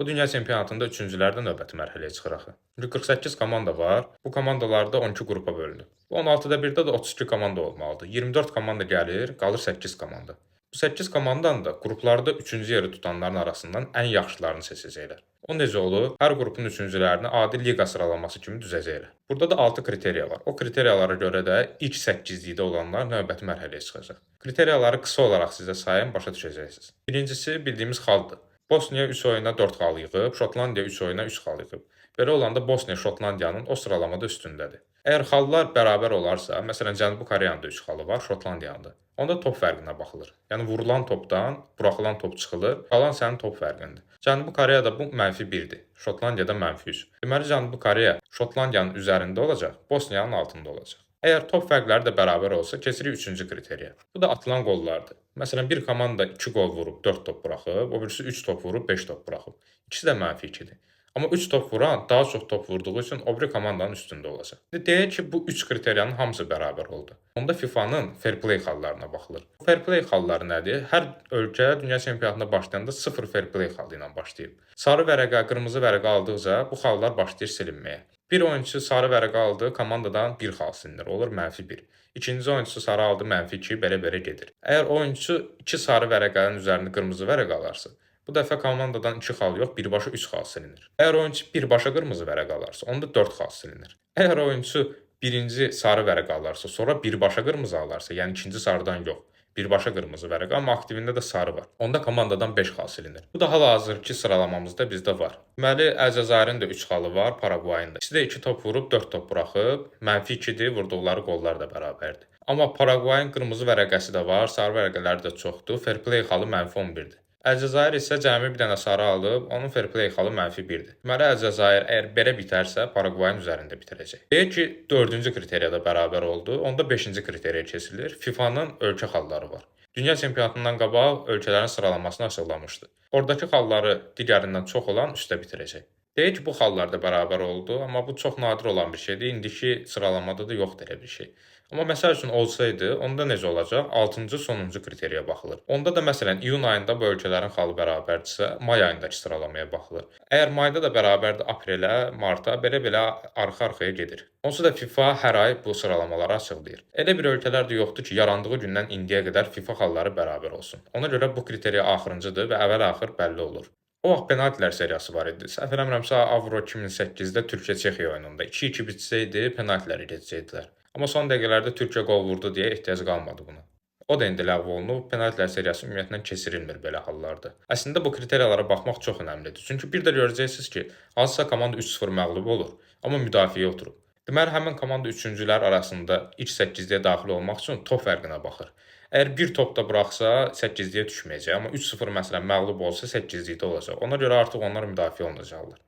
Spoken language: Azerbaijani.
Bu dünya çempionatında üçüncülərdə növbəti mərhələyə çıxır axı. Çünki 48 komanda var. Bu komandalar da 12 qrupa bölünür. Bu 16-da 1-də də 32 komanda olmalıdır. 24 komanda gəlir, qalır 8 komanda. Bu 8 komandanın da qruplarda 3-cü yeri tutanların arasından ən yaxşılarını seçəcəklər. O necə olur? Hər qrupun üçüncülərini adi liqa sıralaması kimi düzəcəklər. Burada da 6 kriteriya var. O kriteriyalara görə də ilk 8-likdə olanlar növbəti mərhələyə çıxacaq. Kriteriyaları qısa olaraq sizə sayım, başa düşəcəksiniz. Birincisi bildiyimiz xaldır. Bosniya 3 oyuna 4 xal yığıb, Şotlandiya 3 oyuna 3 xal yığıb. Belə olanda Bosniya Şotlandiyanın o sıralamada üstündədir. Əgər xallar bərabər olarsa, məsələn Cənubi Koreyanın da 3 xalı var, Şotlandiyanın da. Onda top fərqinə baxılır. Yəni vurulan topdan buraxılan top çıxılır, qalan sənin top fərqindir. Cənubi Koreyada bu -1-dir, Şotlandiyada -3. Deməli Cənubi Koreya Şotlandiyanın üzərində olacaq, Bosniyanın altında olacaq. Əgər top fərqləri də bərabər olsa, keçirik 3-cü kriteriya. Bu da atılan qollardır. Məsələn, bir komanda 2 qol vurub 4 top buraxıb, o birisi 3 top vurub 5 top buraxıb. İkisi də -2-dir. Amma 3 top vuran daha çox top vurduğu üçün o biri komandanın üstündə olacaq. Deyək ki, bu 3 kriteriyanın hamısı bərabər oldu. Onda FIFA-nın fair play xallarına baxılır. Bu fair play xalları nədir? Hər ölkə dünya çempionatına başlayanda 0 fair play xalı ilə başlayıb. Sarı vərəqə, qırmızı vərəqə aldıqca bu xallar başlayır silinməyə. Bir oyunçu sarı vərəqə aldı, komandadan 1 xal silinir, olur -1. İkinci oyunçusu sarı aldı, -2, belə-belə gedir. Əgər oyunçu 2 sarı vərəqənin üzərində qırmızı vərəq alarsa, bu dəfə komandadan 2 xal yox, birbaşa 3 xal silinir. Əgər oyunçu birbaşa qırmızı vərəq alarsa, onda 4 xal silinir. Əgər oyunçu birinci sarı vərəq alarsa, sonra birbaşa qırmızı alarsa, yəni ikinci sarıdan yox, birbaşa qırmızı vərəq, amma aktivində də sarı var. Onda komandadan 5 xal silinir. Bu da hal-hazırki sıralamamızda bizdə var. Deməli, Əlcəzairin də 3 xalı var, Paragvayın da. İkisi də 2 top vurub 4 top buraxıb, -2-dir, vurduqları qollar da bərabərdir. Amma Paragvayın qırmızı vərəqəsi də var, sarı vərəqələri də çoxdur. Fair play xalı -11-dir. Əlcəzair isə cəmi bir dənə sarı alıb, onun fair play xalı -1-dir. Deməli, Əlcəzair əgər belə bitərsə, Paragvayın üzərində bitirəcək. Deyək ki, 4-cü kriteriyada bərabər oldu, onda 5-ci kriteriya keçilir. FIFA-nın ölkə xalları var. Dünya çempionatından qabaq ölkələrin sıralamasını açıqlamışdı. Oradakı xalları digərindən çox olan üstə bitirəcək. Deyək ki, bu xallar da bərabər oldu, amma bu çox nadir olan bir şeydir. İndiki sıralamada da yoxdur elə bir şey. Amma məsəl üçün olsaydı, onda necə olacaq? 6-cı sonuncu kriteriya baxılır. Onda da məsələn iyun ayında bu ölkələrin xalı bərabərdirsə, may ayındakı sıralamaya baxılır. Əgər mayda da bərabərdir aprelə, marta, belə-belə arxa-arxaya gedir. Onsuz da FIFA hər ay bu sıralamaları açıqlayır. Elə bir ölkələr də yoxdur ki, yarandığı gündən indiyə qədər FIFA xalları bərabər olsun. Ona görə bu kriteriya axırıncıdır və əvvəl-axır bəlli olur. O vaxt penaltilər seriyası var idi. Səhv eləmirəmsə, Avro 2008-də Türkiyə-Çexiya oyununda 2-2 bitsəydi, penaltilərə gedəcəkdilər. Amma son dəqiqələrdə Türkiyə qol vurdu deyə ehtiyac qalmadı buna. O da indi ləğv olunub, penaltilər seriyası ümumiyyətlə keçirilmir belə hallarda. Əslində bu kriteriyalara baxmaq çox önəmlidir. Çünki bir də görəcəksiniz ki, hansısa komanda 3-0 məğlub olur, amma müdafiəyə oturub. Deməli, həmin komanda üçüncülər arasında ilk 8-liyə daxil olmaq üçün top fərqinə baxır. Əgər bir top da buraxsa 8-liyə düşməyəcək, amma 3-0 məsələn məğlub olsa 8-likdə olacaq. Ona görə artıq onlar müdafiə olunacaqlar.